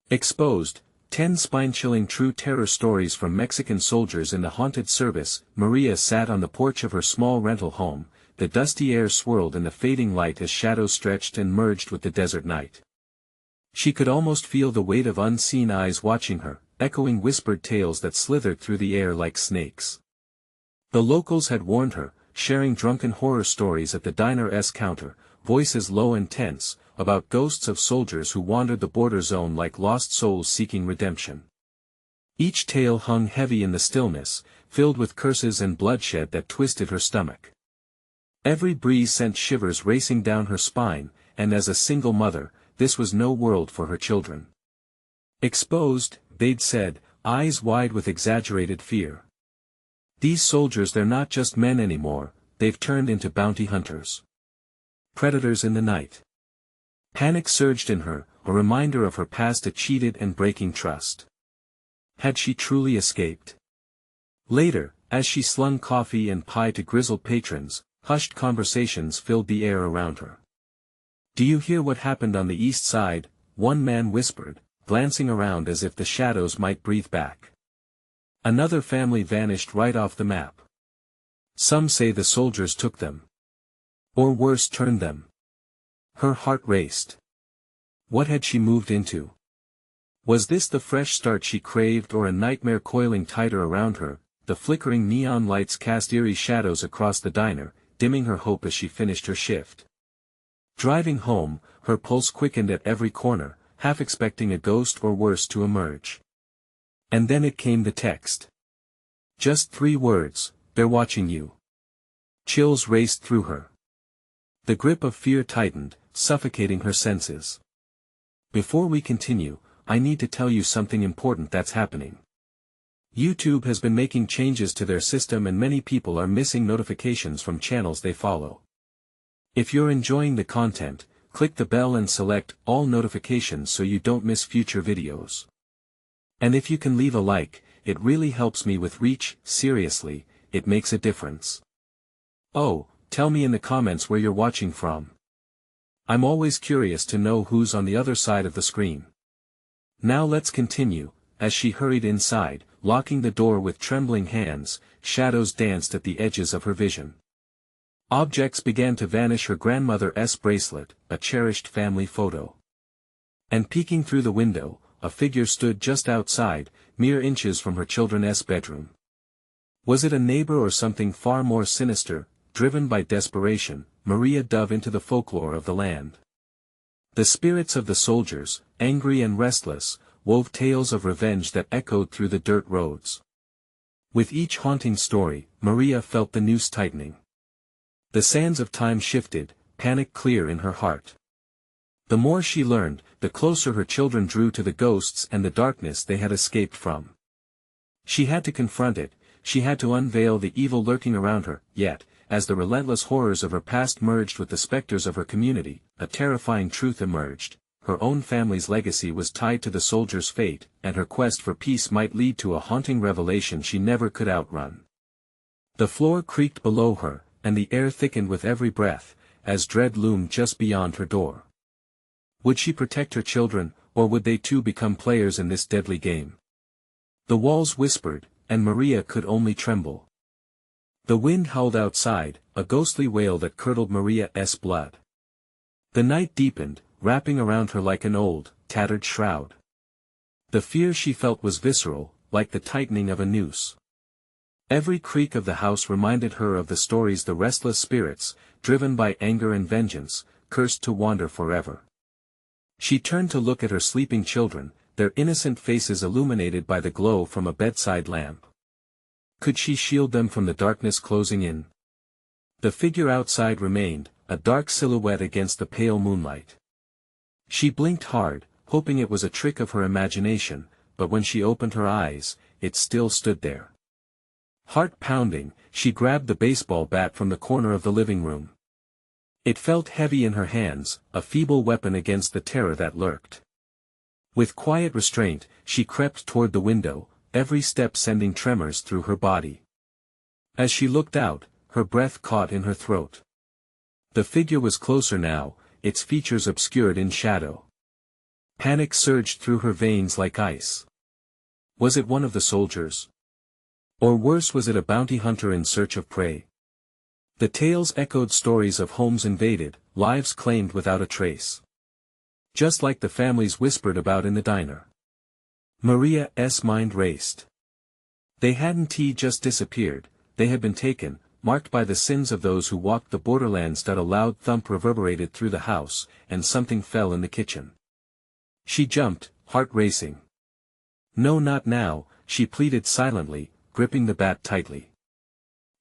Exposed, 10 spine-chilling true terror stories from Mexican soldiers in the haunted service. Maria sat on the porch of her small rental home, the dusty air swirled in the fading light as shadows stretched and merged with the desert night. She could almost feel the weight of unseen eyes watching her, echoing whispered tales that slithered through the air like snakes. The locals had warned her, sharing drunken horror stories at the diner's counter, voices low and tense, about ghosts of soldiers who wandered the border zone like lost souls seeking redemption. Each tale hung heavy in the stillness, filled with curses and bloodshed that twisted her stomach. Every breeze sent shivers racing down her spine, and as a single mother, this was no world for her children. Exposed, they'd said, eyes wide with exaggerated fear. These soldiers, they're not just men anymore, they've turned into bounty hunters. Predators in the night. Panic surged in her, a reminder of her past, a cheated and breaking trust. Had she truly escaped? Later, as she slung coffee and pie to grizzled patrons, hushed conversations filled the air around her. "Do you hear what happened on the east side?" one man whispered, glancing around as if the shadows might breathe back. Another family vanished right off the map. Some say the soldiers took them. Or worse, turned them. Her heart raced. What had she moved into? Was this the fresh start she craved, or a nightmare coiling tighter around her? The flickering neon lights cast eerie shadows across the diner, dimming her hope as she finished her shift. Driving home, her pulse quickened at every corner, half expecting a ghost or worse to emerge. And then it came, the text. Just 3 words, "They're watching you." Chills raced through her. The grip of fear tightened, suffocating her senses. Before we continue, I need to tell you something important that's happening. YouTube has been making changes to their system and many people are missing notifications from channels they follow. If you're enjoying the content, click the bell and select all notifications so you don't miss future videos. And if you can leave a like, it really helps me with reach. Seriously, it makes a difference. Oh, tell me in the comments where you're watching from. I'm always curious to know who's on the other side of the screen. Now let's continue. As she hurried inside, locking the door with trembling hands, shadows danced at the edges of her vision. Objects began to vanish: her grandmother's bracelet, a cherished family photo. And peeking through the window, a figure stood just outside, mere inches from her children's bedroom. Was it a neighbor or something far more sinister? Driven by desperation, Maria dove into the folklore of the land. The spirits of the soldiers, angry and restless, wove tales of revenge that echoed through the dirt roads. With each haunting story, Maria felt the noose tightening. The sands of time shifted, panic clear in her heart. The more she learned, the closer her children drew to the ghosts and the darkness they had escaped from. She had to confront it, she had to unveil the evil lurking around her. Yet, as the relentless horrors of her past merged with the specters of her community, a terrifying truth emerged: her own family's legacy was tied to the soldier's fate, and her quest for peace might lead to a haunting revelation she never could outrun. The floor creaked below her, and the air thickened with every breath, as dread loomed just beyond her door. Would she protect her children, or would they too become players in this deadly game? The walls whispered, and Maria could only tremble. The wind howled outside, a ghostly wail that curdled Maria's blood. The night deepened, wrapping around her like an old, tattered shroud. The fear she felt was visceral, like the tightening of a noose. Every creak of the house reminded her of the stories: the restless spirits, driven by anger and vengeance, cursed to wander forever. She turned to look at her sleeping children, their innocent faces illuminated by the glow from a bedside lamp. Could she shield them from the darkness closing in? The figure outside remained, a dark silhouette against the pale moonlight. She blinked hard, hoping it was a trick of her imagination, but when she opened her eyes, it still stood there. Heart pounding, she grabbed the baseball bat from the corner of the living room. It felt heavy in her hands, a feeble weapon against the terror that lurked. With quiet restraint, she crept toward the window, every step sending tremors through her body. As she looked out, her breath caught in her throat. The figure was closer now, its features obscured in shadow. Panic surged through her veins like ice. Was it one of the soldiers? Or worse, was it a bounty hunter in search of prey? The tales echoed stories of homes invaded, lives claimed without a trace. Just like the families whispered about in the diner. Maria's mind raced. They hadn't just disappeared, they had been taken, marked by the sins of those who walked the borderlands. A loud thump reverberated through the house, and something fell in the kitchen. She jumped, heart racing. No, not now, she pleaded silently, gripping the bat tightly.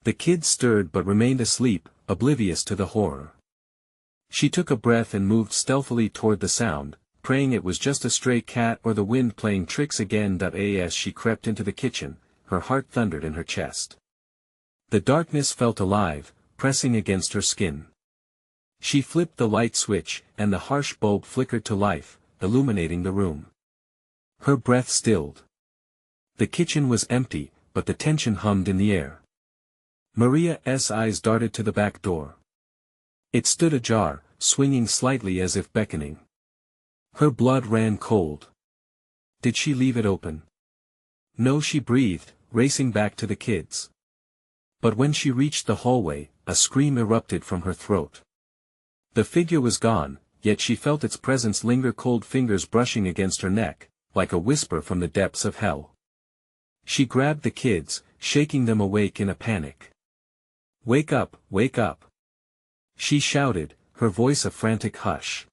The kids stirred but remained asleep, oblivious to the horror. She took a breath and moved stealthily toward the sound, praying it was just a stray cat or the wind playing tricks again. As she crept into the kitchen, her heart thundered in her chest. The darkness felt alive, pressing against her skin. She flipped the light switch, and the harsh bulb flickered to life, illuminating the room. Her breath stilled. The kitchen was empty, but the tension hummed in the air. Maria's eyes darted to the back door. It stood ajar, swinging slightly as if beckoning. Her blood ran cold. Did she leave it open? No, she breathed, racing back to the kids. But when she reached the hallway, a scream erupted from her throat. The figure was gone, yet she felt its presence linger, cold fingers brushing against her neck, like a whisper from the depths of hell. She grabbed the kids, shaking them awake in a panic. "Wake up, wake up!" she shouted, her voice a frantic hush.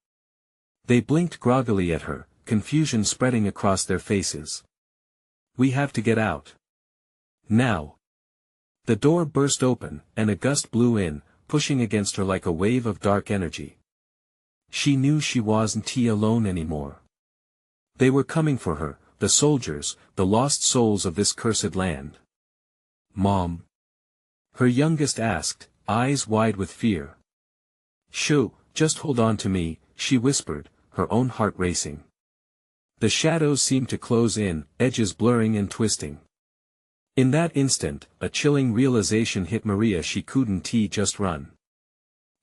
They blinked groggily at her, confusion spreading across their faces. "We have to get out. Now!" The door burst open, and a gust blew in, pushing against her like a wave of dark energy. She knew she wasn't alone anymore. They were coming for her, the soldiers, the lost souls of this cursed land. "Mom?" her youngest asked, eyes wide with fear. "Shoo, just hold on to me," she whispered, her own heart racing. The shadows seemed to close in, edges blurring and twisting. In that instant, a chilling realization hit Maria: she couldn't just run.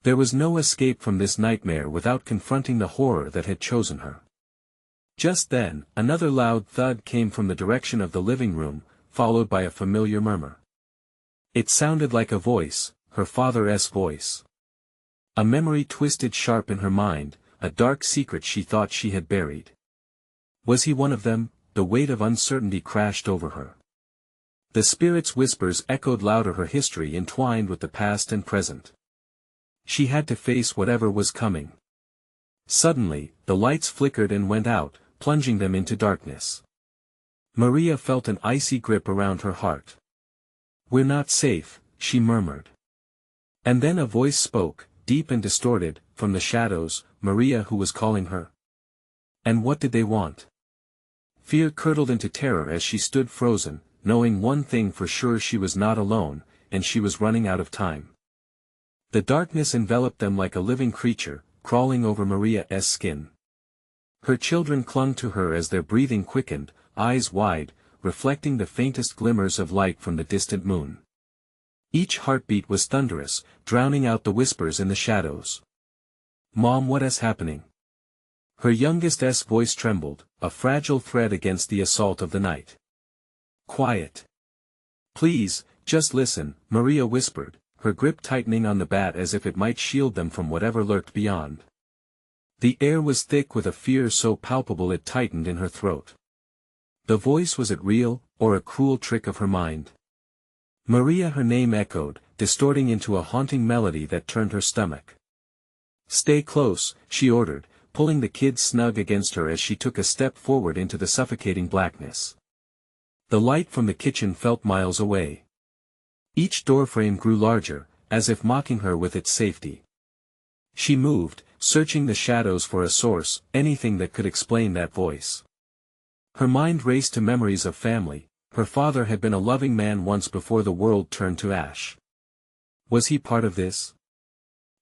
There was no escape from this nightmare without confronting the horror that had chosen her. Just then, another loud thud came from the direction of the living room, followed by a familiar murmur. It sounded like a voice, her father's voice. A memory twisted sharp in her mind, a dark secret she thought she had buried. Was he one of them? The weight of uncertainty crashed over her. The spirit's whispers echoed louder, her history entwined with the past and present. She had to face whatever was coming. Suddenly, the lights flickered and went out, plunging them into darkness. Maria felt an icy grip around her heart. "We're not safe," she murmured. And then a voice spoke, deep and distorted, from the shadows, Maria, who was calling her. And what did they want? Fear curdled into terror as she stood frozen, knowing one thing for sure: she was not alone, and she was running out of time. The darkness enveloped them like a living creature, crawling over Maria's skin. Her children clung to her as their breathing quickened, eyes wide, reflecting the faintest glimmers of light from the distant moon. Each heartbeat was thunderous, drowning out the whispers in the shadows. "Mom, what is happening?" Her youngest's voice trembled, a fragile thread against the assault of the night. "Quiet. Please, just listen," Maria whispered, her grip tightening on the bat as if it might shield them from whatever lurked beyond. The air was thick with a fear so palpable it tightened in her throat. The voice, was it real, or a cruel trick of her mind? Maria, her name echoed, distorting into a haunting melody that turned her stomach. "Stay close," she ordered, pulling the kids snug against her as she took a step forward into the suffocating blackness. The light from the kitchen felt miles away. Each doorframe grew larger, as if mocking her with its safety. She moved, searching the shadows for a source, anything that could explain that voice. Her mind raced to memories of family. Her father had been a loving man once before the world turned to ash. Was he part of this?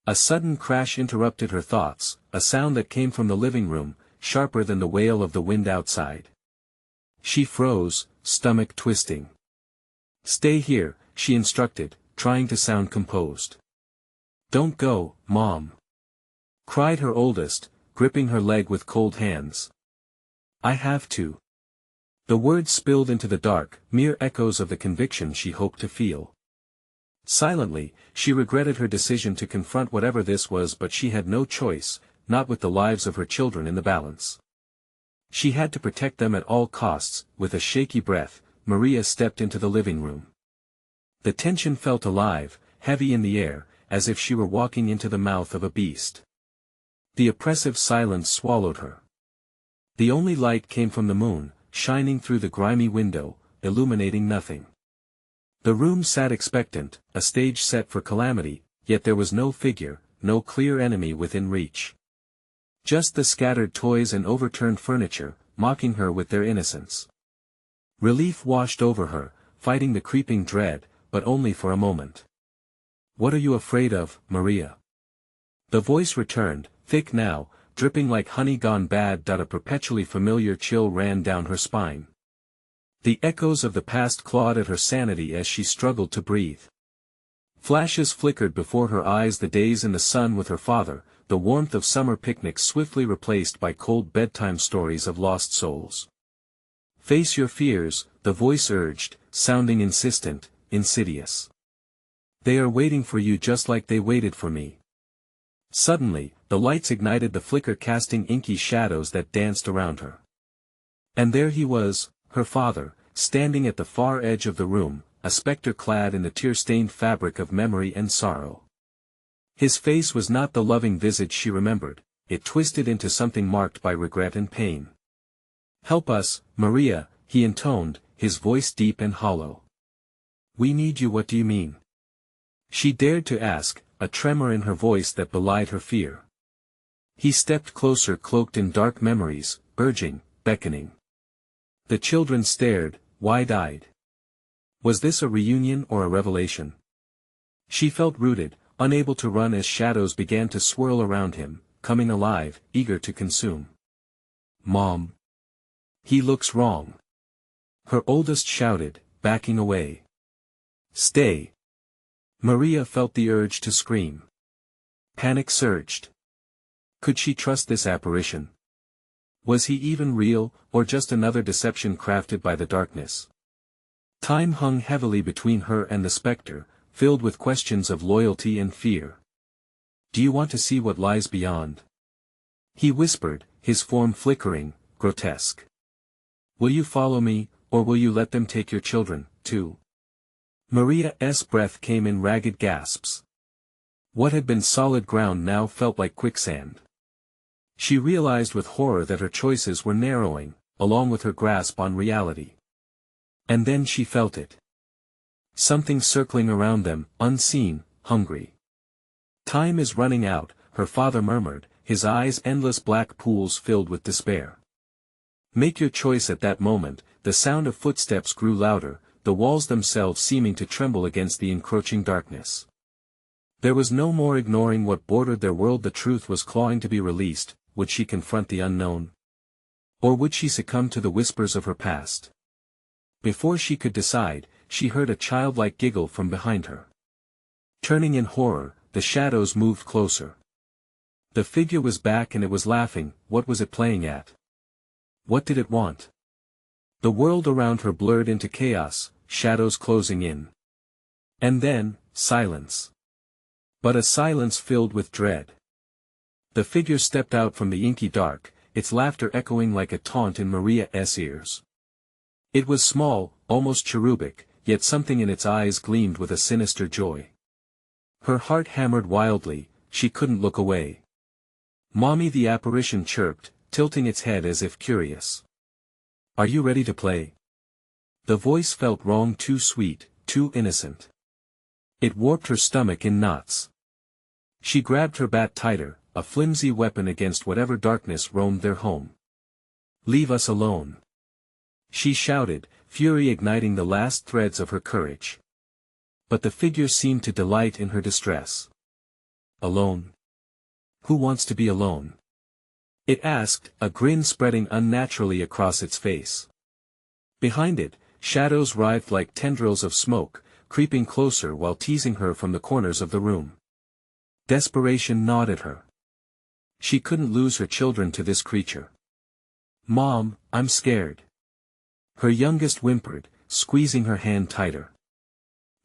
A sudden crash interrupted her thoughts, a sound that came from the living room, sharper than the wail of the wind outside. She froze, stomach twisting. "Stay here," she instructed, trying to sound composed. "Don't go, Mom," cried her oldest, gripping her leg with cold hands. I have to. The words spilled into the dark, mere echoes of the conviction she hoped to feel. Silently, she regretted her decision to confront whatever this was, but she had no choice, not with the lives of her children in the balance. She had to protect them at all costs. With a shaky breath, Maria stepped into the living room. The tension felt alive, heavy in the air, as if she were walking into the mouth of a beast. The oppressive silence swallowed her. The only light came from the moon, shining through the grimy window, illuminating nothing. The room sat expectant, a stage set for calamity, yet there was no figure, no clear enemy within reach. Just the scattered toys and overturned furniture, mocking her with their innocence. Relief washed over her, fighting the creeping dread, but only for a moment. What are you afraid of, Maria? The voice returned, thick now, dripping like honey gone bad. A perpetually familiar chill ran down her spine. The echoes of the past clawed at her sanity as she struggled to breathe. Flashes flickered before her eyes, the days in the sun with her father, the warmth of summer picnics swiftly replaced by cold bedtime stories of lost souls. Face your fears, the voice urged, sounding insistent, insidious. They are waiting for you just like they waited for me. Suddenly, the lights ignited the flicker, casting inky shadows that danced around her. And there he was, her father, standing at the far edge of the room, a spectre clad in the tear-stained fabric of memory and sorrow. His face was not the loving visage she remembered, it twisted into something marked by regret and pain. Help us, Maria, he intoned, his voice deep and hollow. We need you. What do you mean? She dared to ask, a tremor in her voice that belied her fear. He stepped closer, cloaked in dark memories, urging, beckoning. The children stared, wide-eyed. Was this a reunion or a revelation? She felt rooted, unable to run as shadows began to swirl around him, coming alive, eager to consume. Mom. He looks wrong. Her oldest shouted, backing away. Stay. Maria felt the urge to scream. Panic surged. Could she trust this apparition? Was he even real, or just another deception crafted by the darkness? Time hung heavily between her and the spectre, filled with questions of loyalty and fear. Do you want to see what lies beyond? He whispered, his form flickering, grotesque. Will you follow me, or will you let them take your children, too? Maria's breath came in ragged gasps. What had been solid ground now felt like quicksand. She realized with horror that her choices were narrowing, along with her grasp on reality. And then she felt it. Something circling around them, unseen, hungry. Time is running out, her father murmured, his eyes endless black pools filled with despair. Make your choice. At that moment, the sound of footsteps grew louder, the walls themselves seeming to tremble against the encroaching darkness. There was no more ignoring what bordered their world. The truth was clawing to be released. Would she confront the unknown? Or would she succumb to the whispers of her past? Before she could decide, she heard a childlike giggle from behind her. Turning in horror, the shadows moved closer. The figure was back and it was laughing. What was it playing at? What did it want? The world around her blurred into chaos, shadows closing in. And then, silence. But a silence filled with dread. The figure stepped out from the inky dark, its laughter echoing like a taunt in Maria's ears. It was small, almost cherubic, yet something in its eyes gleamed with a sinister joy. Her heart hammered wildly, she couldn't look away. Mommy, the apparition chirped, tilting its head as if curious. Are you ready to play? The voice felt wrong, too sweet, too innocent. It warped her stomach in knots. She grabbed her bat tighter, a flimsy weapon against whatever darkness roamed their home. Leave us alone. She shouted, fury igniting the last threads of her courage. But the figure seemed to delight in her distress. Alone? Who wants to be alone? It asked, a grin spreading unnaturally across its face. Behind it, shadows writhed like tendrils of smoke, creeping closer while teasing her from the corners of the room. Desperation gnawed at her. She couldn't lose her children to this creature. Mom, I'm scared. Her youngest whimpered, squeezing her hand tighter.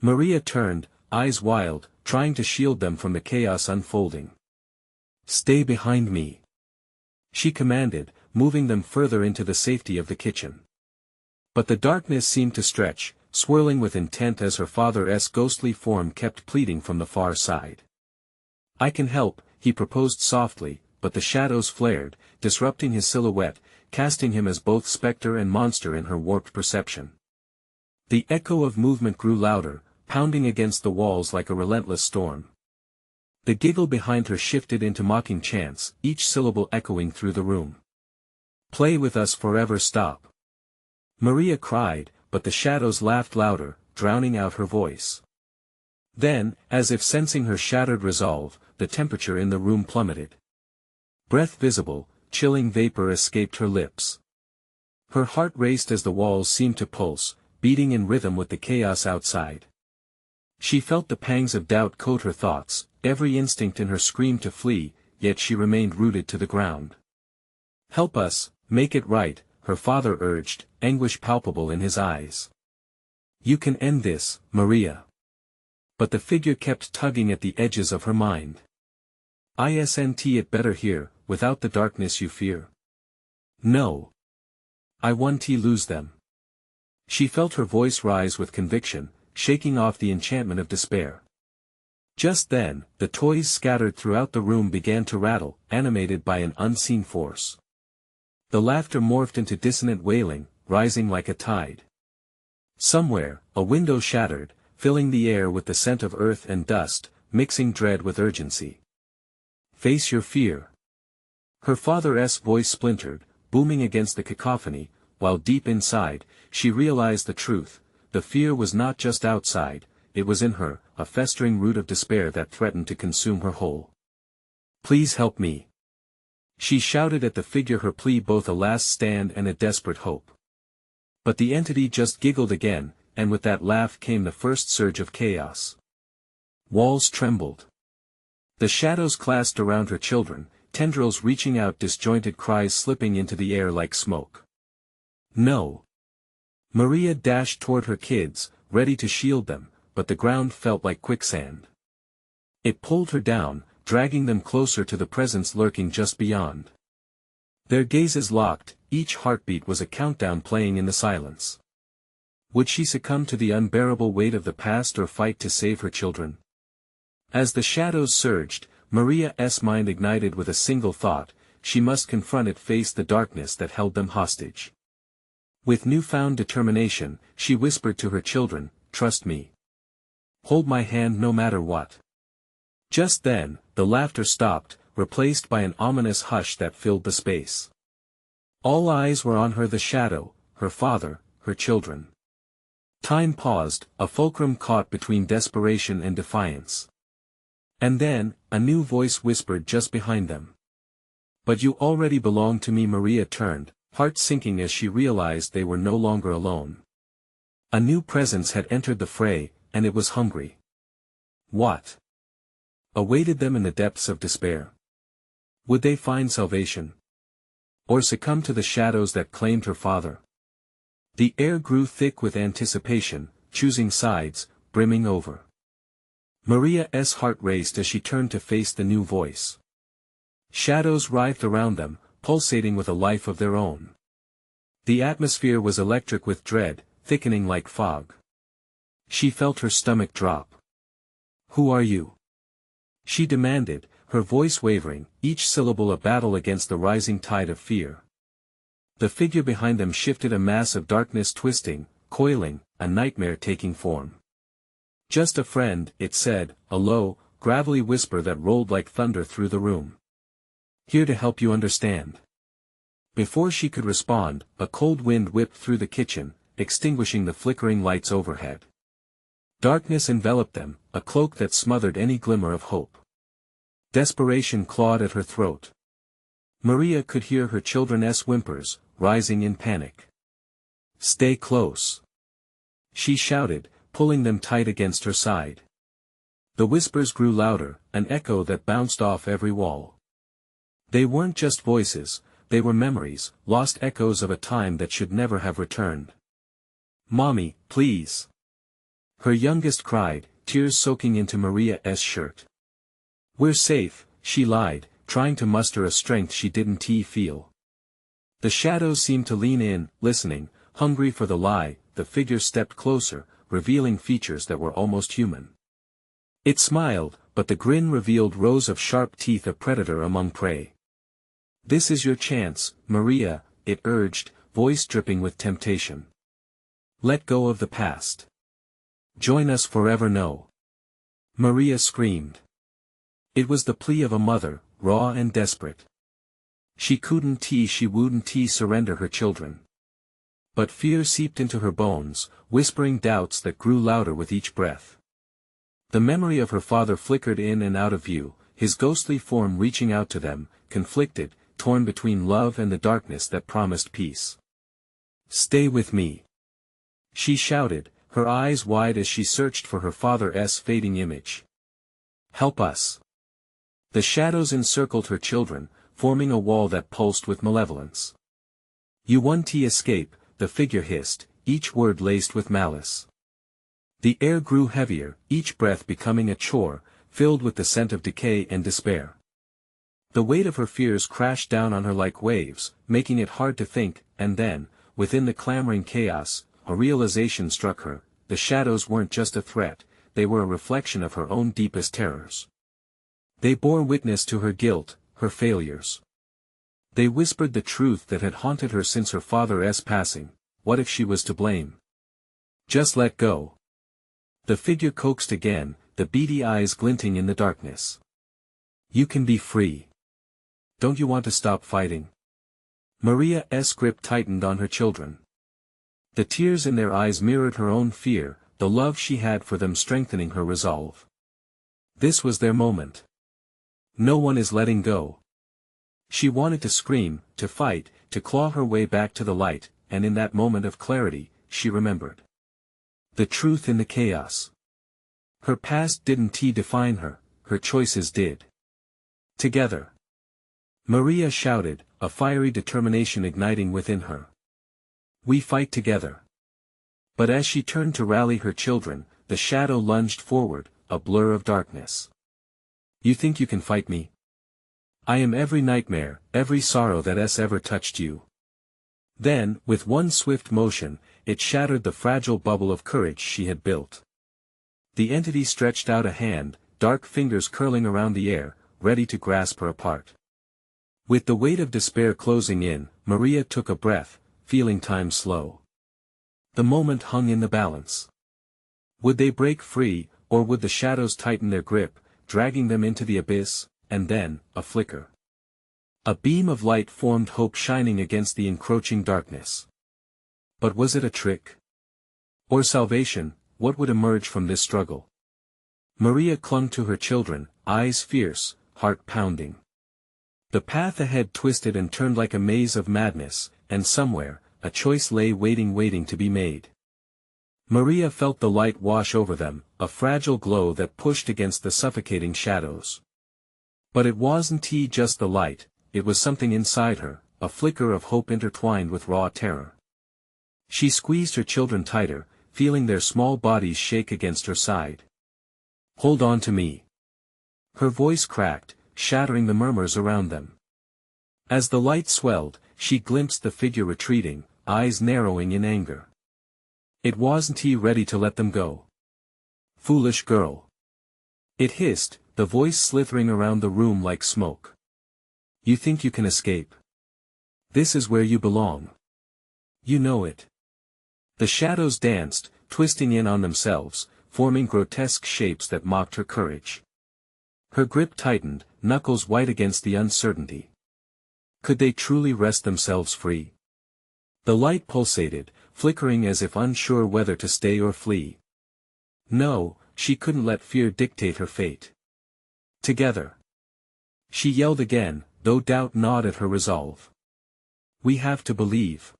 Maria turned, eyes wild, trying to shield them from the chaos unfolding. Stay behind me, she commanded, moving them further into the safety of the kitchen. But the darkness seemed to stretch, swirling with intent as her father's ghostly form kept pleading from the far side. I can help, he proposed softly, but the shadows flared, disrupting his silhouette, casting him as both specter and monster in her warped perception. The echo of movement grew louder, pounding against the walls like a relentless storm. The giggle behind her shifted into mocking chants, each syllable echoing through the room. Play with us forever, stop. Maria cried, but the shadows laughed louder, drowning out her voice. Then, as if sensing her shattered resolve, the temperature in the room plummeted. Breath visible, chilling vapor escaped her lips. Her heart raced as the walls seemed to pulse, beating in rhythm with the chaos outside. She felt the pangs of doubt coat her thoughts, every instinct in her screamed to flee, yet she remained rooted to the ground. Help us, make it right, her father urged, anguish palpable in his eyes. You can end this, Maria. But the figure kept tugging at the edges of her mind. Isn't it better here, without the darkness you fear? No. I want to lose them. She felt her voice rise with conviction, shaking off the enchantment of despair. Just then, the toys scattered throughout the room began to rattle, animated by an unseen force. The laughter morphed into dissonant wailing, rising like a tide. Somewhere, a window shattered, filling the air with the scent of earth and dust, mixing dread with urgency. Face your fear. Her father's voice splintered, booming against the cacophony, while deep inside, she realized the truth. The fear was not just outside, it was in her, a festering root of despair that threatened to consume her whole. Please help me. She shouted at the figure, her plea both a last stand and a desperate hope. But the entity just giggled again, and with that laugh came the first surge of chaos. Walls trembled. The shadows clasped around her children, tendrils reaching out, disjointed cries slipping into the air like smoke. No. Maria dashed toward her kids, ready to shield them, but the ground felt like quicksand. It pulled her down, dragging them closer to the presence lurking just beyond. Their gazes locked, each heartbeat was a countdown playing in the silence. Would she succumb to the unbearable weight of the past or fight to save her children? As the shadows surged, Maria's mind ignited with a single thought: she must confront it, face the darkness that held them hostage. With newfound determination, she whispered to her children, trust me. Hold my hand no matter what. Just then, the laughter stopped, replaced by an ominous hush that filled the space. All eyes were on her, the shadow, her father, her children. Time paused, a fulcrum caught between desperation and defiance. And then, a new voice whispered just behind them. But you already belong to me. Maria turned, heart sinking as she realized they were no longer alone. A new presence had entered the fray, and it was hungry. What awaited them in the depths of despair? Would they find salvation? Or succumb to the shadows that claimed her father? The air grew thick with anticipation, choosing sides, brimming over. Maria's heart raced as she turned to face the new voice. Shadows writhed around them, pulsating with a life of their own. The atmosphere was electric with dread, thickening like fog. She felt her stomach drop. Who are you? She demanded, her voice wavering, each syllable a battle against the rising tide of fear. The figure behind them shifted, a mass of darkness twisting, coiling, a nightmare taking form. Just a friend, it said, a low, gravelly whisper that rolled like thunder through the room. Here to help you understand. Before she could respond, a cold wind whipped through the kitchen, extinguishing the flickering lights overhead. Darkness enveloped them, a cloak that smothered any glimmer of hope. Desperation clawed at her throat. Maria could hear her children's whimpers, rising in panic. Stay close, she shouted, pulling them tight against her side. The whispers grew louder, an echo that bounced off every wall. They weren't just voices, they were memories, lost echoes of a time that should never have returned. "Mommy, please!" her youngest cried, tears soaking into Maria's shirt. "We're safe," she lied, trying to muster a strength she didn't feel. The shadows seemed to lean in, listening, hungry for the lie. The figure stepped closer, revealing features that were almost human. It smiled, but the grin revealed rows of sharp teeth, a predator among prey. "This is your chance, Maria," it urged, voice dripping with temptation. "Let go of the past. Join us forever." "No!" Maria screamed. It was the plea of a mother, raw and desperate. She wouldn't surrender her children. But fear seeped into her bones, whispering doubts that grew louder with each breath. The memory of her father flickered in and out of view, his ghostly form reaching out to them, conflicted, torn between love and the darkness that promised peace. "Stay with me!" she shouted, her eyes wide as she searched for her father's fading image. "Help us!" The shadows encircled her children, forming a wall that pulsed with malevolence. "You won't escape," the figure hissed, each word laced with malice. The air grew heavier, each breath becoming a chore, filled with the scent of decay and despair. The weight of her fears crashed down on her like waves, making it hard to think, and then, within the clamoring chaos, a realization struck her: the shadows weren't just a threat, they were a reflection of her own deepest terrors. They bore witness to her guilt, her failures. They whispered the truth that had haunted her since her father's passing. What if she was to blame? "Just let go." The figure coaxed again, the beady eyes glinting in the darkness. "You can be free. Don't you want to stop fighting?" Maria's grip tightened on her children. The tears in their eyes mirrored her own fear, the love she had for them strengthening her resolve. This was their moment. No one is letting go. She wanted to scream, to fight, to claw her way back to the light, and in that moment of clarity, she remembered the truth in the chaos. Her past didn't define her, her choices did. Together. Maria shouted, a fiery determination igniting within her. "We fight together." But as she turned to rally her children, the shadow lunged forward, a blur of darkness. "You think you can fight me? I am every nightmare, every sorrow that has ever touched you." Then, with one swift motion, it shattered the fragile bubble of courage she had built. The entity stretched out a hand, dark fingers curling around the air, ready to grasp her apart. With the weight of despair closing in, Maria took a breath, feeling time slow. The moment hung in the balance. Would they break free, or would the shadows tighten their grip, dragging them into the abyss? And then, a flicker. A beam of light formed, hope shining against the encroaching darkness. But was it a trick? Or salvation? What would emerge from this struggle? Maria clung to her children, eyes fierce, heart pounding. The path ahead twisted and turned like a maze of madness, and somewhere, a choice lay waiting to be made. Maria felt the light wash over them, a fragile glow that pushed against the suffocating shadows. But it wasn't just the light, it was something inside her, a flicker of hope intertwined with raw terror. She squeezed her children tighter, feeling their small bodies shake against her side. "Hold on to me." Her voice cracked, shattering the murmurs around them. As the light swelled, she glimpsed the figure retreating, eyes narrowing in anger. It wasn't ready to let them go. "Foolish girl." It hissed, the voice slithering around the room like smoke. "You think you can escape? This is where you belong. You know it." The shadows danced, twisting in on themselves, forming grotesque shapes that mocked her courage. Her grip tightened, knuckles white against the uncertainty. Could they truly wrest themselves free? The light pulsated, flickering as if unsure whether to stay or flee. No, she couldn't let fear dictate her fate. Together. She yelled again, though doubt gnawed at her resolve. "We have to believe."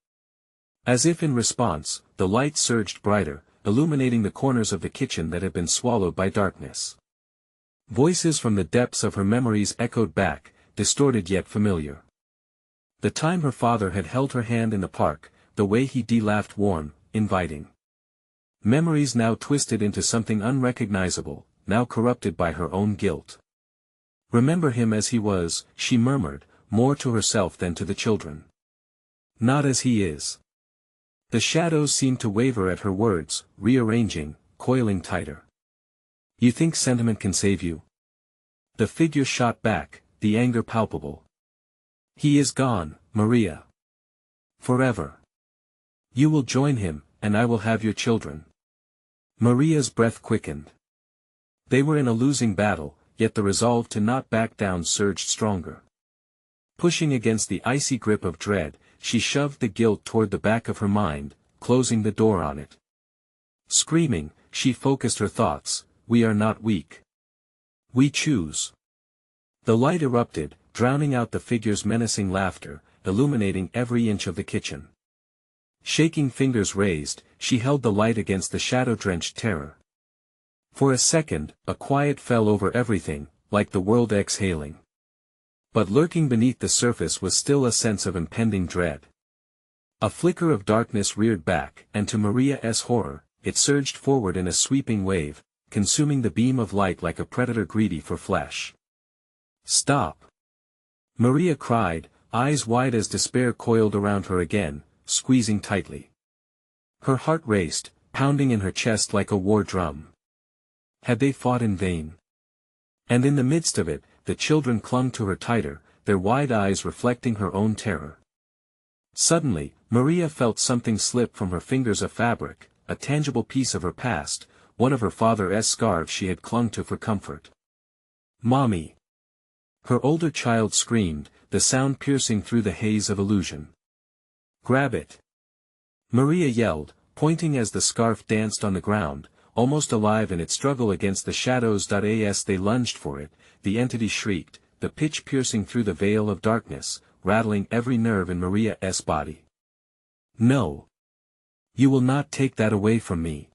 As if in response, the light surged brighter, illuminating the corners of the kitchen that had been swallowed by darkness. Voices from the depths of her memories echoed back, distorted yet familiar. The time her father had held her hand in the park, the way he laughed warm, inviting. Memories now twisted into something unrecognizable, now corrupted by her own guilt. Remember him as he was, she murmured, more to herself than to the children. Not as he is. The shadows seemed to waver at her words, rearranging, coiling tighter. You think sentiment can save you? The figure shot back, the anger palpable. He is gone, Maria. Forever. You will join him, and I will have your children. Maria's breath quickened. They were in a losing battle, yet the resolve to not back down surged stronger. Pushing against the icy grip of dread, she shoved the guilt toward the back of her mind, closing the door on it. Screaming, she focused her thoughts, we are not weak. We choose. The light erupted, drowning out the figure's menacing laughter, illuminating every inch of the kitchen. Shaking fingers raised, she held the light against the shadow-drenched terror. For a second, a quiet fell over everything, like the world exhaling. But lurking beneath the surface was still a sense of impending dread. A flicker of darkness reared back, and to Maria's horror, it surged forward in a sweeping wave, consuming the beam of light like a predator greedy for flesh. Stop! Maria cried, eyes wide as despair coiled around her again, squeezing tightly. Her heart raced, pounding in her chest like a war drum. Had they fought in vain? And in the midst of it, the children clung to her tighter, their wide eyes reflecting her own terror. Suddenly, Maria felt something slip from her fingers, a fabric, a tangible piece of her past, one of her father's scarves she had clung to for comfort. Mommy! Her older child screamed, the sound piercing through the haze of illusion. Grab it! Maria yelled, pointing as the scarf danced on the ground, almost alive in its struggle against the shadows. As they lunged for it, the entity shrieked, the pitch piercing through the veil of darkness, rattling every nerve in Maria's body. No! You will not take that away from me!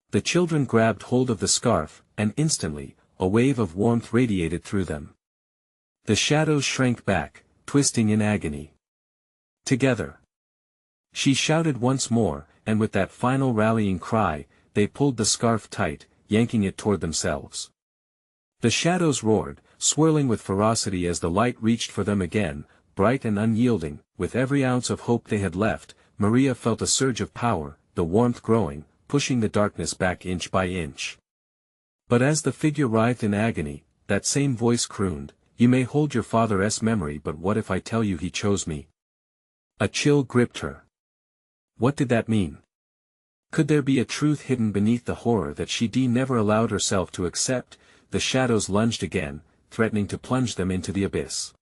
The children grabbed hold of the scarf, and instantly, a wave of warmth radiated through them. The shadows shrank back, twisting in agony. Together! She shouted once more, and with that final rallying cry, they pulled the scarf tight, yanking it toward themselves. The shadows roared, swirling with ferocity as the light reached for them again, bright and unyielding. With every ounce of hope they had left, Maria felt a surge of power, the warmth growing, pushing the darkness back inch by inch. But as the figure writhed in agony, that same voice crooned, "You may hold your father's memory, but what if I tell you he chose me?" A chill gripped her. What did that mean? Could there be a truth hidden beneath the horror that she never allowed herself to accept? The shadows lunged again, threatening to plunge them into the abyss.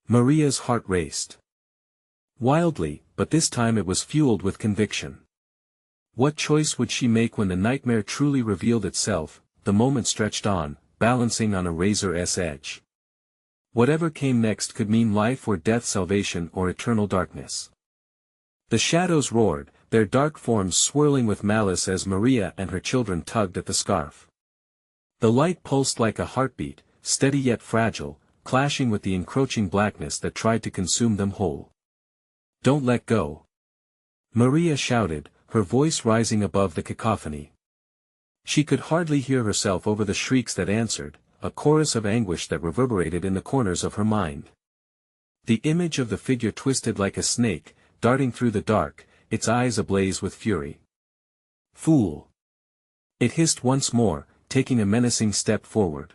Maria's heart raced wildly, but this time it was fueled with conviction. What choice would she make when the nightmare truly revealed itself? The moment stretched on, balancing on a razor's edge. Whatever came next could mean life or death, salvation or eternal darkness. The shadows roared, their dark forms swirling with malice as Maria and her children tugged at the scarf. The light pulsed like a heartbeat, steady yet fragile, clashing with the encroaching blackness that tried to consume them whole. Don't let go! Maria shouted, her voice rising above the cacophony. She could hardly hear herself over the shrieks that answered, a chorus of anguish that reverberated in the corners of her mind. The image of the figure twisted like a snake, darting through the dark, its eyes ablaze with fury. Fool! It hissed once more, taking a menacing step forward.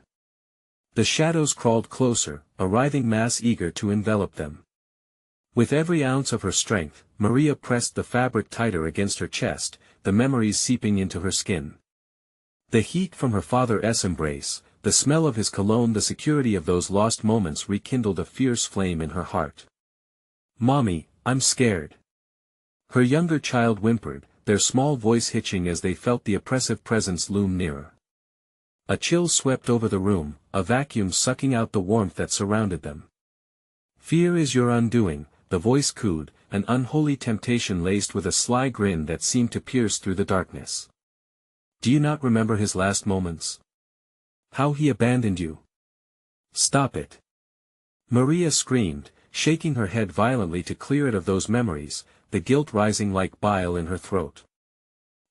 The shadows crawled closer, a writhing mass eager to envelop them. With every ounce of her strength, Maria pressed the fabric tighter against her chest, the memories seeping into her skin. The heat from her father's embrace, the smell of his cologne, the security of those lost moments rekindled a fierce flame in her heart. Mommy, I'm scared. Her younger child whimpered, their small voice hitching as they felt the oppressive presence loom nearer. A chill swept over the room, a vacuum sucking out the warmth that surrounded them. Fear is your undoing, the voice cooed, an unholy temptation laced with a sly grin that seemed to pierce through the darkness. Do you not remember his last moments? How he abandoned you? Stop it! Maria screamed, shaking her head violently to clear it of those memories, the guilt rising like bile in her throat.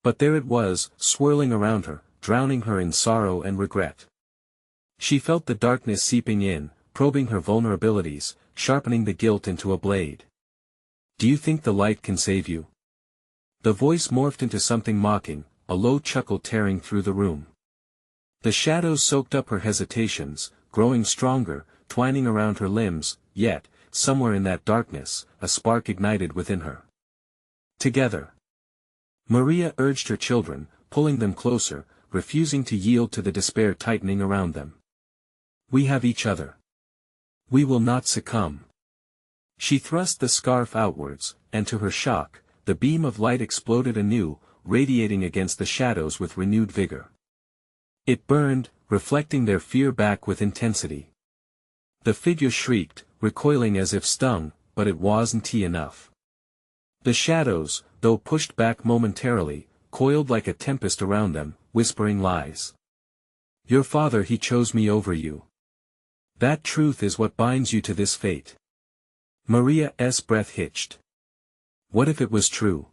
But there it was, swirling around her, drowning her in sorrow and regret. She felt the darkness seeping in, probing her vulnerabilities, sharpening the guilt into a blade. "Do you think the light can save you?" The voice morphed into something mocking, a low chuckle tearing through the room. The shadows soaked up her hesitations, growing stronger, twining around her limbs, yet, somewhere in that darkness, a spark ignited within her. "Together." Maria urged her children, pulling them closer, refusing to yield to the despair tightening around them. "We have each other. We will not succumb." She thrust the scarf outwards, and to her shock, the beam of light exploded anew, radiating against the shadows with renewed vigor. It burned, reflecting their fear back with intensity. The figure shrieked, recoiling as if stung, but it wasn't enough. The shadows, though pushed back momentarily, coiled like a tempest around them, whispering lies. "Your father, he chose me over you. That truth is what binds you to this fate." Maria's breath hitched. What if it was true?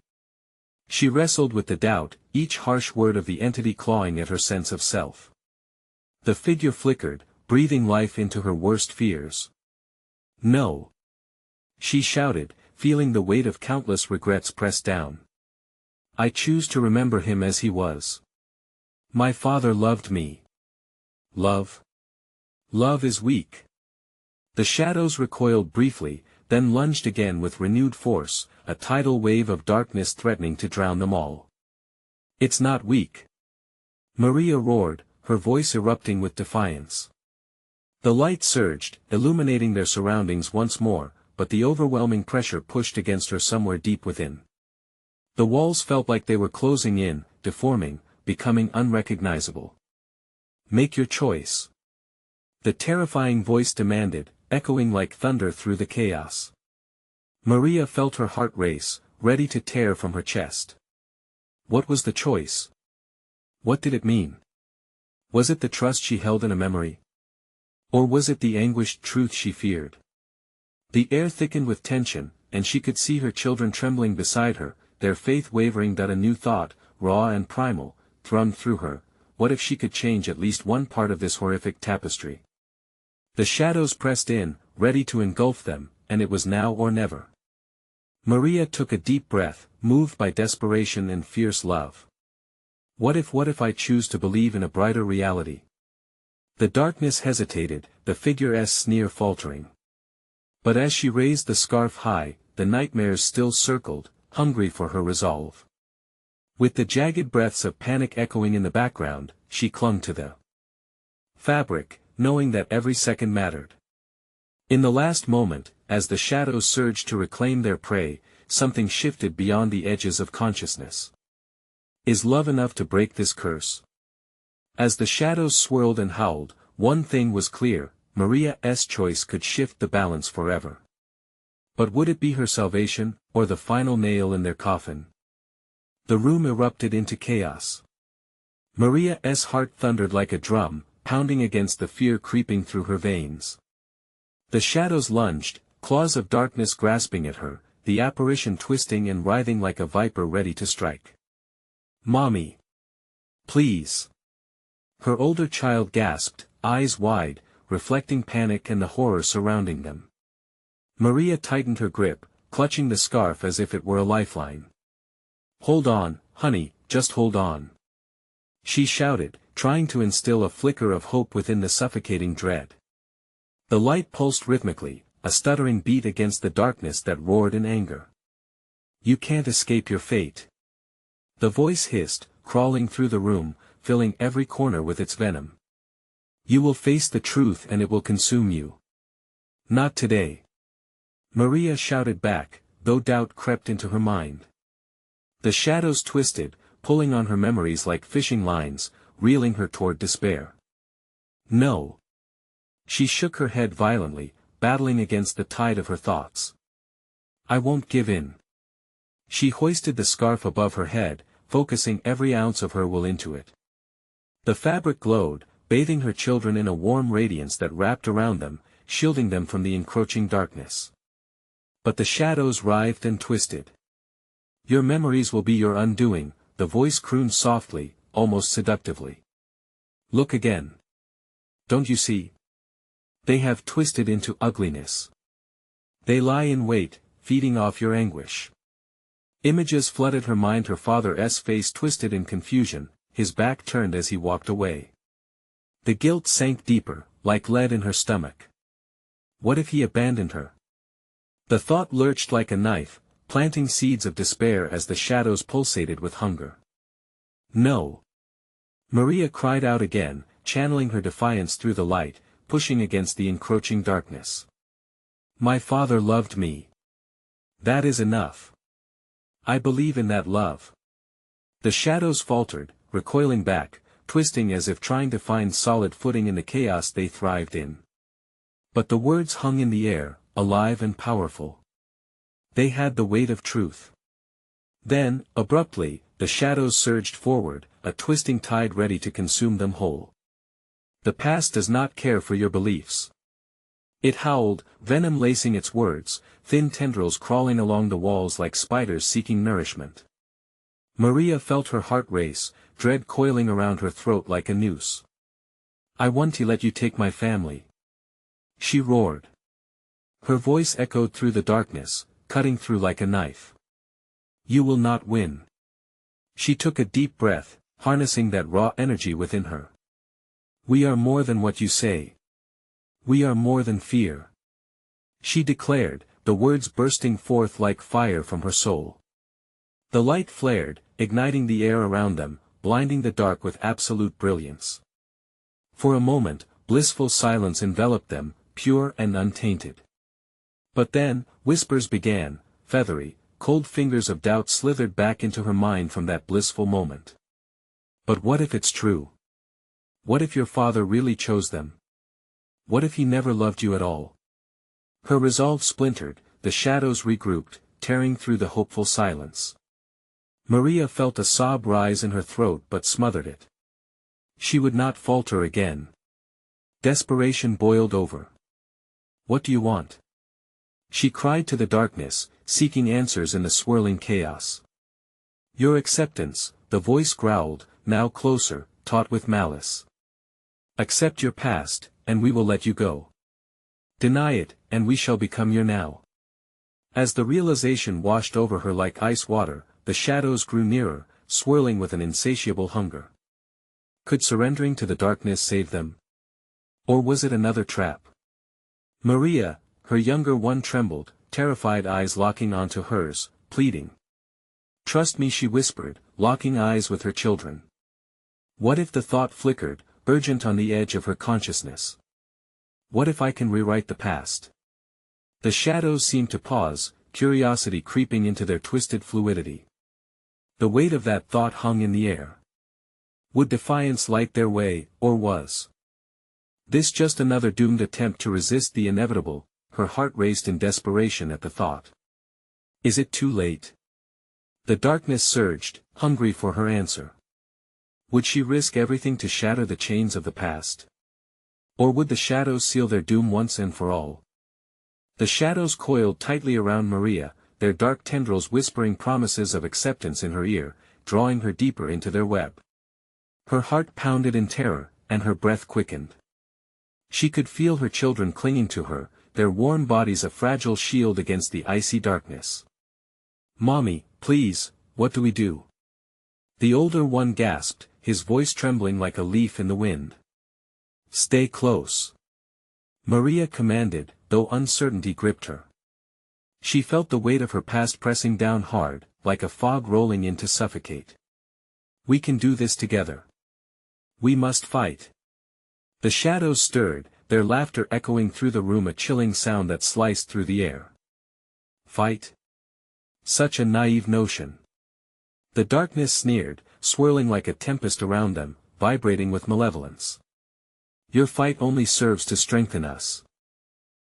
She wrestled with the doubt, each harsh word of the entity clawing at her sense of self. The figure flickered, breathing life into her worst fears. "No." She shouted, feeling the weight of countless regrets press down. "I choose to remember him as he was. My father loved me." Love? Love is weak. The shadows recoiled briefly, then lunged again with renewed force, a tidal wave of darkness threatening to drown them all. "It's not weak." Maria roared, her voice erupting with defiance. The light surged, illuminating their surroundings once more, but the overwhelming pressure pushed against her somewhere deep within. The walls felt like they were closing in, deforming, becoming unrecognizable. "Make your choice." The terrifying voice demanded, echoing like thunder through the chaos. Maria felt her heart race, ready to tear from her chest. What was the choice? What did it mean? Was it the trust she held in a memory? Or was it the anguished truth she feared? The air thickened with tension, and she could see her children trembling beside her, their faith wavering. That a new thought, raw and primal, thrummed through her: what if she could change at least one part of this horrific tapestry? The shadows pressed in, ready to engulf them, and it was now or never. Maria took a deep breath, moved by desperation and fierce love. What if I choose to believe in a brighter reality? The darkness hesitated, the figure's sneer faltering. But as she raised the scarf high, the nightmares still circled, hungry for her resolve. With the jagged breaths of panic echoing in the background, she clung to the fabric, knowing that every second mattered. In the last moment, as the shadows surged to reclaim their prey, something shifted beyond the edges of consciousness. Is love enough to break this curse? As the shadows swirled and howled, one thing was clear: Maria's choice could shift the balance forever. But would it be her salvation, or the final nail in their coffin? The room erupted into chaos. Maria's heart thundered like a drum, pounding against the fear creeping through her veins. The shadows lunged, claws of darkness grasping at her, the apparition twisting and writhing like a viper ready to strike. "Mommy! Please!" Her older child gasped, eyes wide, reflecting panic and the horror surrounding them. Maria tightened her grip, clutching the scarf as if it were a lifeline. "Hold on, honey, just hold on," she shouted, trying to instill a flicker of hope within the suffocating dread. The light pulsed rhythmically, a stuttering beat against the darkness that roared in anger. "You can't escape your fate." The voice hissed, crawling through the room, filling every corner with its venom. "You will face the truth and it will consume you." "Not today," Maria shouted back, though doubt crept into her mind. The shadows twisted, pulling on her memories like fishing lines, reeling her toward despair. "No." She shook her head violently, battling against the tide of her thoughts. "I won't give in." She hoisted the scarf above her head, focusing every ounce of her will into it. The fabric glowed, bathing her children in a warm radiance that wrapped around them, shielding them from the encroaching darkness. But the shadows writhed and twisted. Your memories will be your undoing, the voice crooned softly, almost seductively. Look again. Don't you see? They have twisted into ugliness. They lie in wait, feeding off your anguish. Images flooded her mind, her father's face twisted in confusion, his back turned as he walked away. The guilt sank deeper, like lead in her stomach. What if he abandoned her? The thought lurched like a knife, planting seeds of despair as the shadows pulsated with hunger. No. Maria cried out again, channeling her defiance through the light, pushing against the encroaching darkness. My father loved me. That is enough. I believe in that love. The shadows faltered, recoiling back, twisting as if trying to find solid footing in the chaos they thrived in. But the words hung in the air, alive and powerful. They had the weight of truth. Then, abruptly, the shadows surged forward, a twisting tide ready to consume them whole. The past does not care for your beliefs. It howled, venom lacing its words, thin tendrils crawling along the walls like spiders seeking nourishment. Maria felt her heart race, dread coiling around her throat like a noose. I want to let you take my family. She roared. Her voice echoed through the darkness, cutting through like a knife. You will not win. She took a deep breath, harnessing that raw energy within her. We are more than what you say. We are more than fear. She declared, the words bursting forth like fire from her soul. The light flared, igniting the air around them, blinding the dark with absolute brilliance. For a moment, blissful silence enveloped them, pure and untainted. But then, whispers began, feathery, cold fingers of doubt slithered back into her mind from that blissful moment. But what if it's true? What if your father really chose them? What if he never loved you at all? Her resolve splintered, the shadows regrouped, tearing through the hopeful silence. Maria felt a sob rise in her throat but smothered it. She would not falter again. Desperation boiled over. What do you want? She cried to the darkness, seeking answers in the swirling chaos. Your acceptance, the voice growled, now closer, taut with malice. Accept your past, and we will let you go. Deny it, and we shall become your now. As the realization washed over her like ice water, the shadows grew nearer, swirling with an insatiable hunger. Could surrendering to the darkness save them? Or was it another trap? Maria, her younger one trembled, terrified eyes locking onto hers, pleading. Trust me, she whispered, locking eyes with her children. What if the thought flickered, urgent on the edge of her consciousness? What if I can rewrite the past? The shadows seemed to pause, curiosity creeping into their twisted fluidity. The weight of that thought hung in the air. Would defiance light their way, or was this just another doomed attempt to resist the inevitable? Her heart raced in desperation at the thought. Is it too late? The darkness surged, hungry for her answer. Would she risk everything to shatter the chains of the past? Or would the shadows seal their doom once and for all? The shadows coiled tightly around Maria, their dark tendrils whispering promises of acceptance in her ear, drawing her deeper into their web. Her heart pounded in terror, and her breath quickened. She could feel her children clinging to her, their warm bodies a fragile shield against the icy darkness. Mommy, please, what do we do? The older one gasped, his voice trembling like a leaf in the wind. Stay close. Maria commanded, though uncertainty gripped her. She felt the weight of her past pressing down hard, like a fog rolling in to suffocate. We can do this together. We must fight. The shadows stirred, their laughter echoing through the room, a chilling sound that sliced through the air. Fight? Such a naive notion. The darkness sneered, swirling like a tempest around them, vibrating with malevolence. Your fight only serves to strengthen us.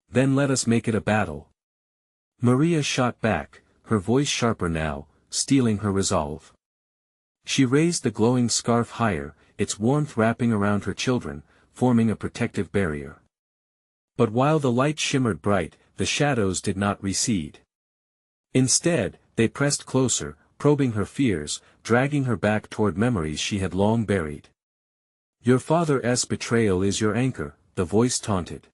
Then let us make it a battle. Maria shot back, her voice sharper now, steeling her resolve. She raised the glowing scarf higher, its warmth wrapping around her children, forming a protective barrier. But while the light shimmered bright, the shadows did not recede. Instead, they pressed closer, probing her fears, dragging her back toward memories she had long buried. Your father's betrayal is your anchor, the voice taunted.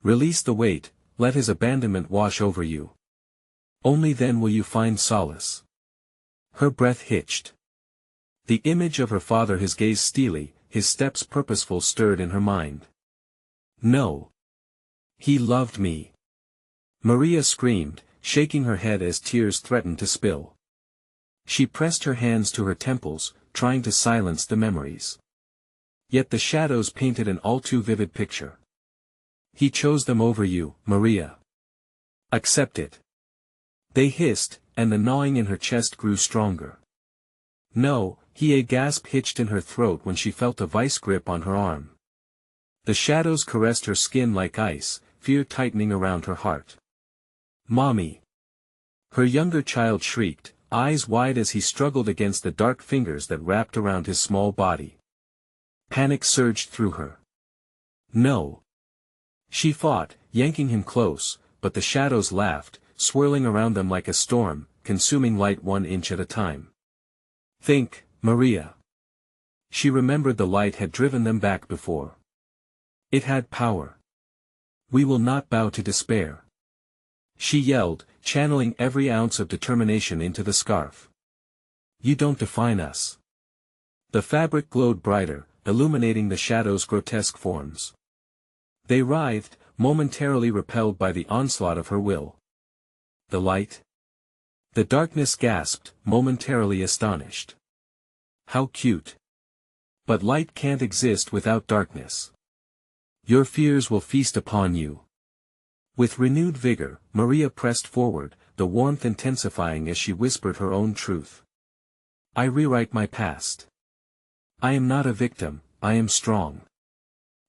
Release the weight, let his abandonment wash over you. Only then will you find solace. Her breath hitched. The image of her father, his gaze steely, his steps purposeful, stirred in her mind. No. He loved me. Maria screamed, shaking her head as tears threatened to spill. She pressed her hands to her temples, trying to silence the memories. Yet the shadows painted an all too vivid picture. He chose them over you, Maria. Accept it. They hissed, and the gnawing in her chest grew stronger. No, a gasp hitched in her throat when she felt a vice grip on her arm. The shadows caressed her skin like ice, fear tightening around her heart. Mommy! Her younger child shrieked, eyes wide as he struggled against the dark fingers that wrapped around his small body. Panic surged through her. No! She fought, yanking him close, but the shadows laughed, swirling around them like a storm, consuming light 1 inch at a time. Think, Maria. She remembered the light had driven them back before. It had power. We will not bow to despair. She yelled, channeling every ounce of determination into the scarf. You don't define us. The fabric glowed brighter, illuminating the shadows' grotesque forms. They writhed, momentarily repelled by the onslaught of her will. The light? The darkness gasped, momentarily astonished. How cute. But light can't exist without darkness. Your fears will feast upon you. With renewed vigor, Maria pressed forward, the warmth intensifying as she whispered her own truth. I rewrite my past. I am not a victim, I am strong.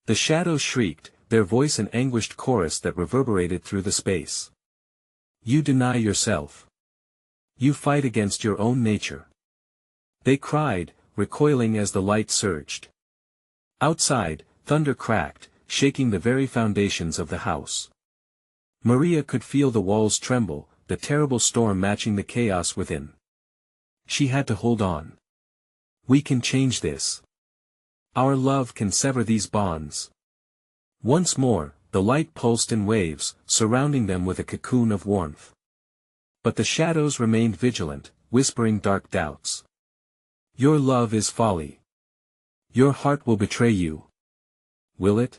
The shadows shrieked, their voice an anguished chorus that reverberated through the space. You deny yourself. You fight against your own nature. They cried, recoiling as the light surged. Outside, thunder cracked, shaking the very foundations of the house. Maria could feel the walls tremble, the terrible storm matching the chaos within. She had to hold on. We can change this. Our love can sever these bonds. Once more, the light pulsed in waves, surrounding them with a cocoon of warmth. But the shadows remained vigilant, whispering dark doubts. Your love is folly. Your heart will betray you. Will it?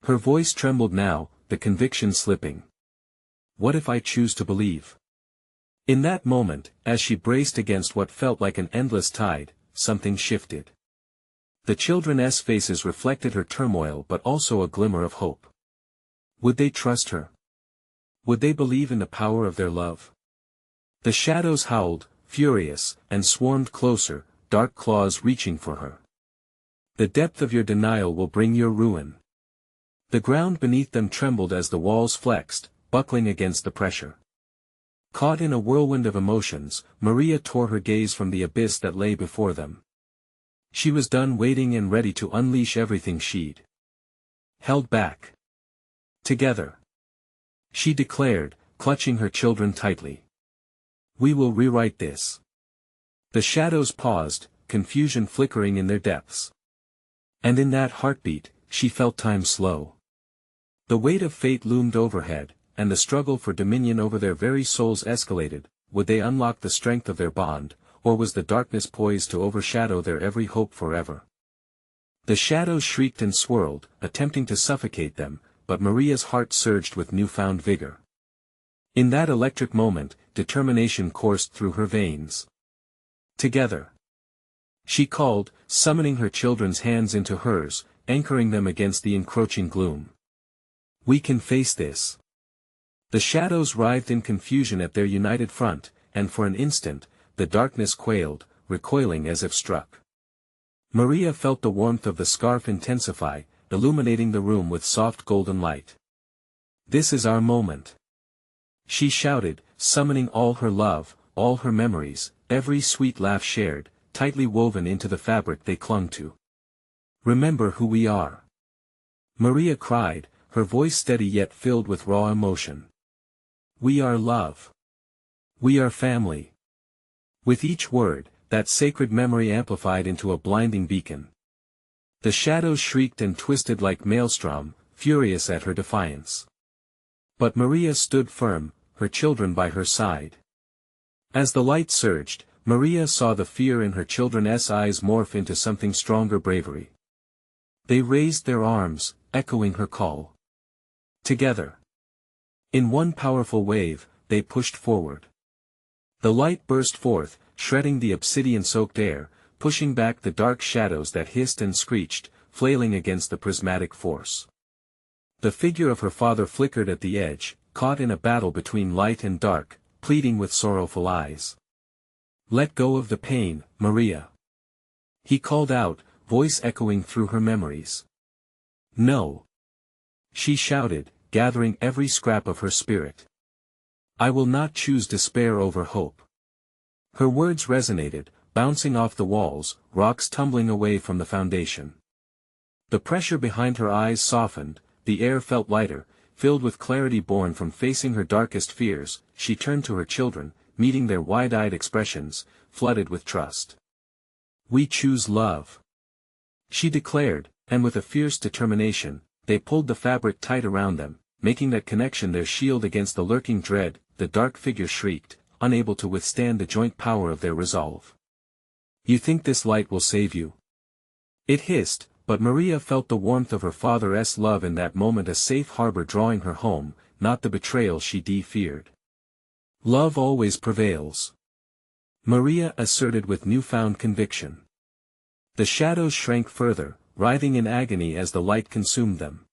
Her voice trembled now, the conviction slipping. What if I choose to believe? In that moment, as she braced against what felt like an endless tide, something shifted. The children's faces reflected her turmoil but also a glimmer of hope. Would they trust her? Would they believe in the power of their love? The shadows howled, furious, and swarmed closer, dark claws reaching for her. The depth of your denial will bring your ruin. The ground beneath them trembled as the walls flexed, buckling against the pressure. Caught in a whirlwind of emotions, Maria tore her gaze from the abyss that lay before them. She was done waiting and ready to unleash everything she'd held back. Together, she declared, clutching her children tightly. We will rewrite this. The shadows paused, confusion flickering in their depths. And in that heartbeat, she felt time slow. The weight of fate loomed overhead, and the struggle for dominion over their very souls escalated. Would they unlock the strength of their bond, or was the darkness poised to overshadow their every hope forever? The shadows shrieked and swirled, attempting to suffocate them, but Maria's heart surged with newfound vigor. In that electric moment, determination coursed through her veins. Together, she called, summoning her children's hands into hers, anchoring them against the encroaching gloom. We can face this. The shadows writhed in confusion at their united front, and for an instant, the darkness quailed, recoiling as if struck. Maria felt the warmth of the scarf intensify, illuminating the room with soft golden light. This is our moment. She shouted, summoning all her love, all her memories, every sweet laugh shared, tightly woven into the fabric they clung to. Remember who we are. Maria cried, her voice steady yet filled with raw emotion. We are love. We are family. With each word, that sacred memory amplified into a blinding beacon. The shadows shrieked and twisted like maelstrom, furious at her defiance. But Maria stood firm, her children by her side. As the light surged, Maria saw the fear in her children's eyes morph into something stronger bravery. They raised their arms, echoing her call. Together. In one powerful wave, they pushed forward. The light burst forth, shredding the obsidian-soaked air, pushing back the dark shadows that hissed and screeched, flailing against the prismatic force. The figure of her father flickered at the edge, caught in a battle between light and dark, pleading with sorrowful eyes. "Let go of the pain, Maria." He called out, voice echoing through her memories. "No." She shouted, gathering every scrap of her spirit. "I will not choose despair over hope." Her words resonated, bouncing off the walls, rocks tumbling away from the foundation. The pressure behind her eyes softened, the air felt lighter, filled with clarity born from facing her darkest fears. She turned to her children, meeting their wide-eyed expressions, flooded with trust. "We choose love," she declared, and with a fierce determination, they pulled the fabric tight around them, making that connection their shield against the lurking dread. The dark figure shrieked, unable to withstand the joint power of their resolve. "You think this light will save you?" It hissed, but Maria felt the warmth of her father's love in that moment, a safe harbor drawing her home, not the betrayal she feared. "Love always prevails," Maria asserted with newfound conviction. The shadows shrank further, writhing in agony as the light consumed them.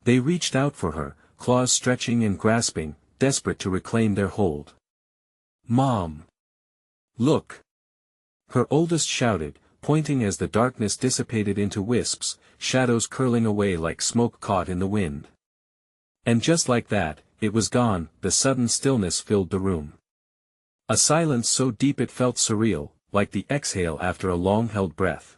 They reached out for her, claws stretching and grasping, desperate to reclaim their hold. "Mom! Look!" Her oldest shouted, pointing as the darkness dissipated into wisps, shadows curling away like smoke caught in the wind. And just like that, it was gone. The sudden stillness filled the room. A silence so deep it felt surreal, like the exhale after a long-held breath.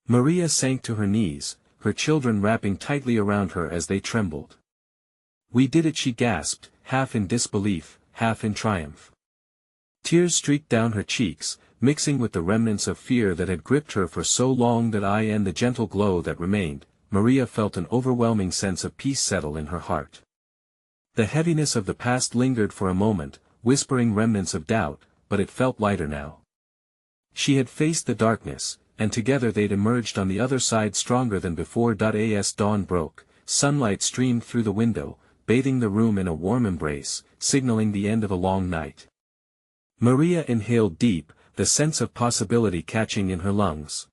Maria sank to her knees, her children wrapping tightly around her as they trembled. "We did it," she gasped, half in disbelief, half in triumph. Tears streaked down her cheeks, mixing with the remnants of fear that had gripped her for so long. And the gentle glow that remained, Maria felt an overwhelming sense of peace settle in her heart. The heaviness of the past lingered for a moment, whispering remnants of doubt, but it felt lighter now. She had faced the darkness, and together they'd emerged on the other side stronger than before. As dawn broke, sunlight streamed through the window, bathing the room in a warm embrace, signaling the end of a long night. Maria inhaled deep, the sense of possibility catching in her lungs.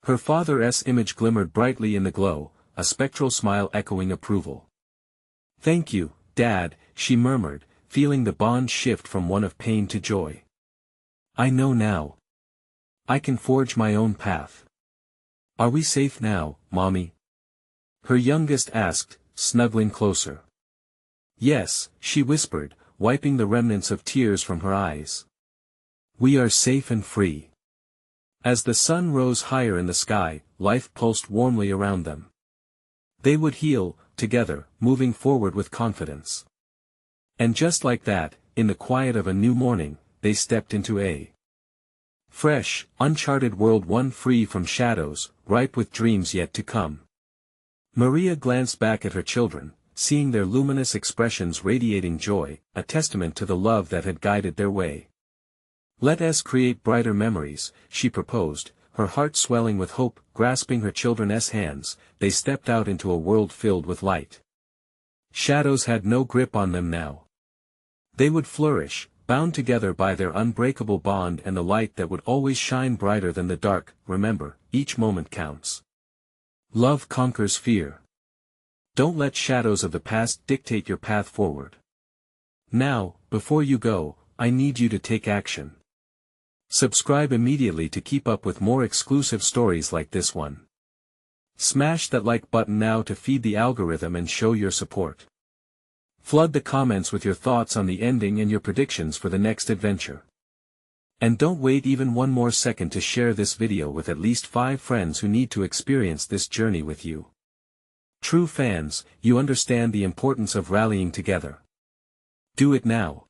Her father's image glimmered brightly in the glow, a spectral smile echoing approval. "Thank you, Dad," she murmured, feeling the bond shift from one of pain to joy. "I know now. I can forge my own path." "Are we safe now, Mommy?" her youngest asked, snuggling closer. "Yes," she whispered, wiping the remnants of tears from her eyes. "We are safe and free." As the sun rose higher in the sky, life pulsed warmly around them. They would heal, together, moving forward with confidence. And just like that, in the quiet of a new morning, they stepped into a fresh, uncharted world, one free from shadows, ripe with dreams yet to come. Maria glanced back at her children, seeing their luminous expressions radiating joy, a testament to the love that had guided their way. "Let us create brighter memories," she proposed, her heart swelling with hope. Grasping her children's hands, they stepped out into a world filled with light. Shadows had no grip on them now. They would flourish, bound together by their unbreakable bond and the light that would always shine brighter than the dark. Remember, each moment counts. Love conquers fear. Don't let shadows of the past dictate your path forward. Now, before you go, I need you to take action. Subscribe immediately to keep up with more exclusive stories like this one. Smash that like button now to feed the algorithm and show your support. Flood the comments with your thoughts on the ending and your predictions for the next adventure. And don't wait even one more second to share this video with at least 5 friends who need to experience this journey with you. True fans, you understand the importance of rallying together. Do it now.